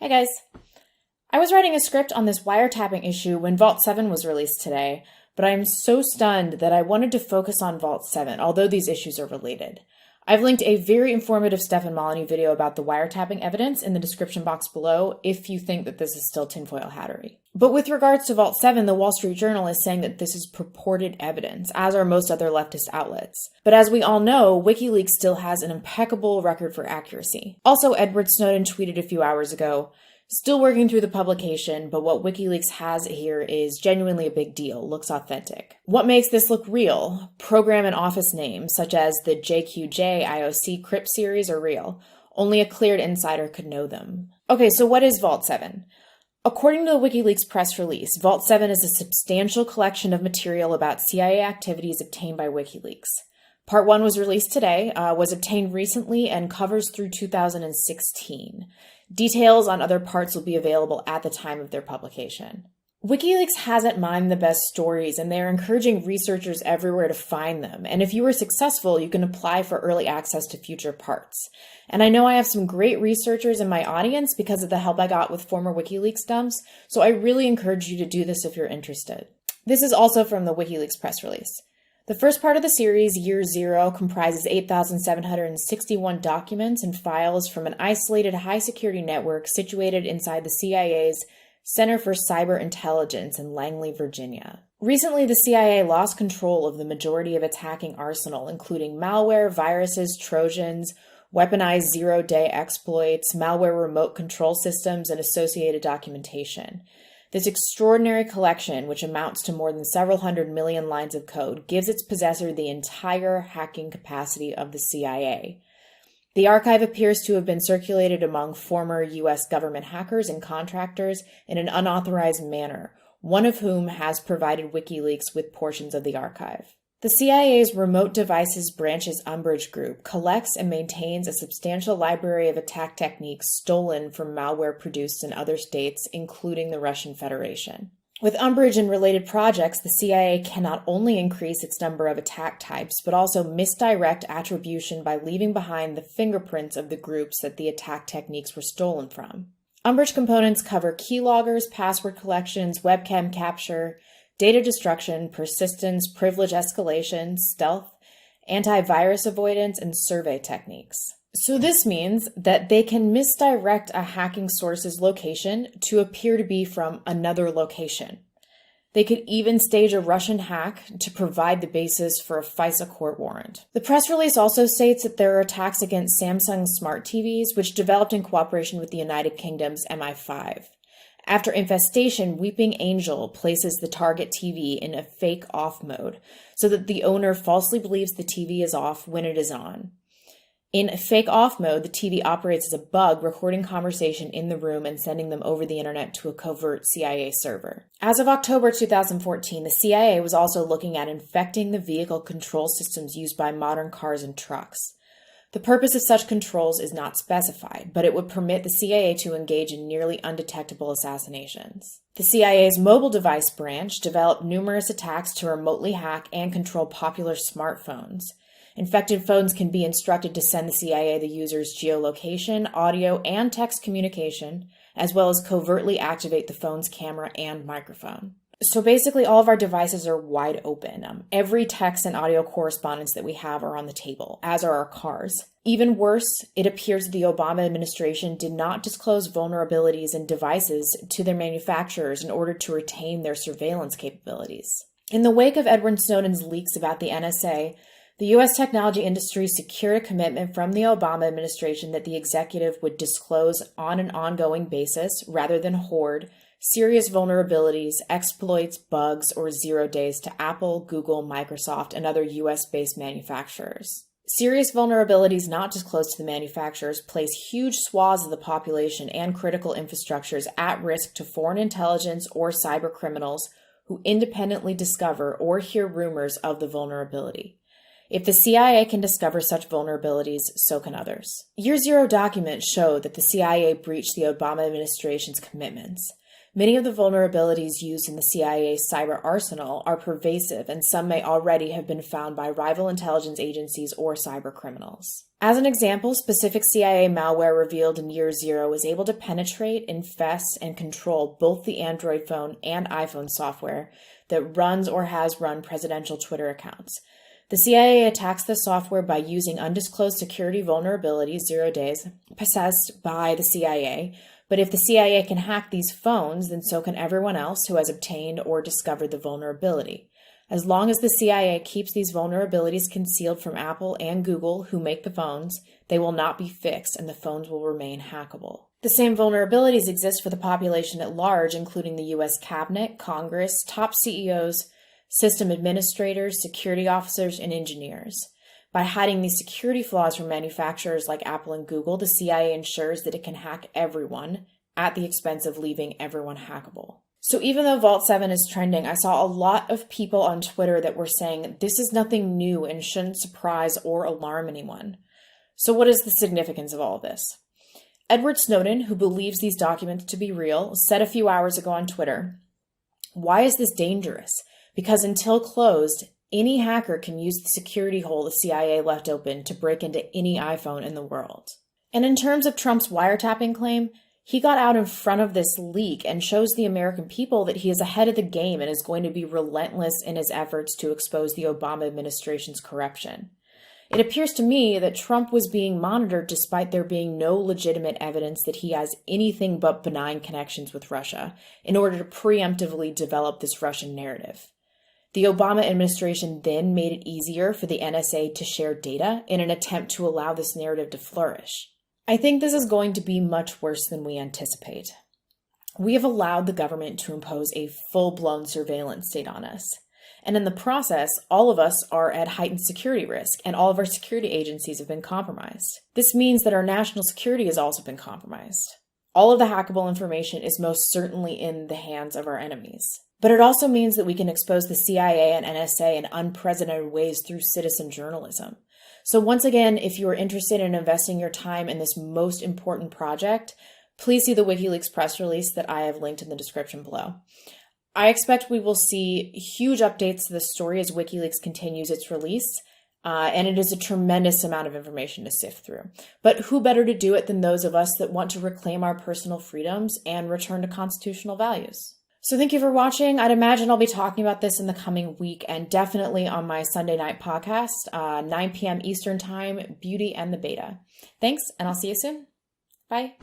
Hey guys. I was writing a script on this wiretapping issue when Vault 7 was released today, but I am so stunned that I wanted to focus on Vault 7, although these issues are related. I've linked a very informative Stefan Molyneux video about the wiretapping evidence in the description box below if you think that this is still tinfoil hattery. But with regards to Vault 7, the Wall Street Journal is saying that this is purported evidence, as are most other leftist outlets. But as we all know, WikiLeaks still has an impeccable record for accuracy. Also, Edward Snowden tweeted a few hours ago, "Still working through the publication, but what WikiLeaks has here is genuinely a big deal, looks authentic." What makes this look real? Program and office names, such as the JQJ IOC Crypt series, are real. Only a cleared insider could know them. Okay, so what is Vault 7? According to the WikiLeaks press release, Vault 7 is a substantial collection of material about CIA activities obtained by WikiLeaks. Part 1 was released today, was obtained recently, and covers through 2016. Details on other parts will be available at the time of their publication. WikiLeaks hasn't mined the best stories, and they're encouraging researchers everywhere to find them. And if you were successful, you can apply for early access to future parts. And I know I have some great researchers in my audience because of the help I got with former WikiLeaks dumps, so I really encourage you to do this if you're interested. This is also from the WikiLeaks press release. The first part of the series, Year Zero, comprises 8,761 documents and files from an isolated high-security network situated inside the CIA's Center for Cyber Intelligence in Langley, Virginia. Recently, the CIA lost control of the majority of its hacking arsenal, including malware, viruses, Trojans, weaponized zero-day exploits, malware remote control systems, and associated documentation. This extraordinary collection, which amounts to more than several hundred million lines of code, gives its possessor the entire hacking capacity of the CIA. The archive appears to have been circulated among former U.S. government hackers and contractors in an unauthorized manner, one of whom has provided WikiLeaks with portions of the archive. The CIA's Remote Devices Branch's Umbrage Group collects and maintains a substantial library of attack techniques stolen from malware produced in other states, including the Russian Federation. With Umbrage and related projects, the CIA can not only increase its number of attack types, but also misdirect attribution by leaving behind the fingerprints of the groups that the attack techniques were stolen from. Umbrage components cover keyloggers, password collections, webcam capture, data destruction, persistence, privilege escalation, stealth, antivirus avoidance, and survey techniques. So this means that they can misdirect a hacking source's location to appear to be from another location. They could even stage a Russian hack to provide the basis for a FISA court warrant. The press release also states that there are attacks against Samsung smart TVs, which developed in cooperation with the United Kingdom's MI5. After infestation, Weeping Angel places the target TV in a fake off mode so that the owner falsely believes the TV is off when it is on. In fake off mode, the TV operates as a bug, recording conversation in the room and sending them over the internet to a covert CIA server. As of October 2014, the CIA was also looking at infecting the vehicle control systems used by modern cars and trucks. The purpose of such controls is not specified, but it would permit the CIA to engage in nearly undetectable assassinations. The CIA's mobile device branch developed numerous attacks to remotely hack and control popular smartphones. Infected phones can be instructed to send the CIA the user's geolocation, audio, and text communication, as well as covertly activate the phone's camera and microphone. So basically, all of our devices are wide open. Every text and audio correspondence that we have are on the table, as are our cars. Even worse, it appears that the Obama administration did not disclose vulnerabilities in devices to their manufacturers in order to retain their surveillance capabilities. In the wake of Edward Snowden's leaks about the NSA, the U.S. technology industry secured a commitment from the Obama administration that the executive would disclose on an ongoing basis, rather than hoard, serious vulnerabilities, exploits, bugs, or 0 days to Apple, Google, Microsoft, and other US-based manufacturers. Serious vulnerabilities not disclosed to the manufacturers place huge swaths of the population and critical infrastructures at risk to foreign intelligence or cyber criminals who independently discover or hear rumors of the vulnerability. If the CIA can discover such vulnerabilities, so can others. Year Zero documents show that the CIA breached the Obama administration's commitments. Many of the vulnerabilities used in the CIA's cyber arsenal are pervasive, and some may already have been found by rival intelligence agencies or cyber criminals. As an example, specific CIA malware revealed in year zero was able to penetrate, infest, and control both the Android phone and iPhone software that runs or has run presidential Twitter accounts. The CIA attacks the software by using undisclosed security vulnerabilities, 0 days, possessed by the CIA. But if the CIA can hack these phones, then so can everyone else who has obtained or discovered the vulnerability. As long as the CIA keeps these vulnerabilities concealed from Apple and Google, who make the phones, they will not be fixed and the phones will remain hackable. The same vulnerabilities exist for the population at large, including the U.S. Cabinet, Congress, top CEOs, system administrators, security officers, and engineers. By hiding these security flaws from manufacturers like Apple and Google, the CIA ensures that it can hack everyone at the expense of leaving everyone hackable. So even though Vault 7 is trending, I saw a lot of people on Twitter that were saying this is nothing new and shouldn't surprise or alarm anyone. So what is the significance of all of this? Edward Snowden, who believes these documents to be real, said a few hours ago on Twitter, "Why is this dangerous? Because until closed, any hacker can use the security hole the CIA left open to break into any iPhone in the world." And in terms of Trump's wiretapping claim, he got out in front of this leak and shows the American people that he is ahead of the game and is going to be relentless in his efforts to expose the Obama administration's corruption. It appears to me that Trump was being monitored despite there being no legitimate evidence that he has anything but benign connections with Russia in order to preemptively develop this Russian narrative. The Obama administration then made it easier for the NSA to share data in an attempt to allow this narrative to flourish. I think this is going to be much worse than we anticipate. We have allowed the government to impose a full-blown surveillance state on us. And in the process, all of us are at heightened security risk, and all of our security agencies have been compromised. This means that our national security has also been compromised. All of the hackable information is most certainly in the hands of our enemies. But it also means that we can expose the CIA and NSA in unprecedented ways through citizen journalism. So once again, if you are interested in investing your time in this most important project, please see the WikiLeaks press release that I have linked in the description below. I expect we will see huge updates to the story as WikiLeaks continues its release, and it is a tremendous amount of information to sift through. But who better to do it than those of us that want to reclaim our personal freedoms and return to constitutional values? So thank you for watching. I'd imagine I'll be talking about this in the coming week and definitely on my Sunday night podcast, 9 p.m. Eastern Time, Beauty and the Beta. Thanks, and I'll see you soon. Bye.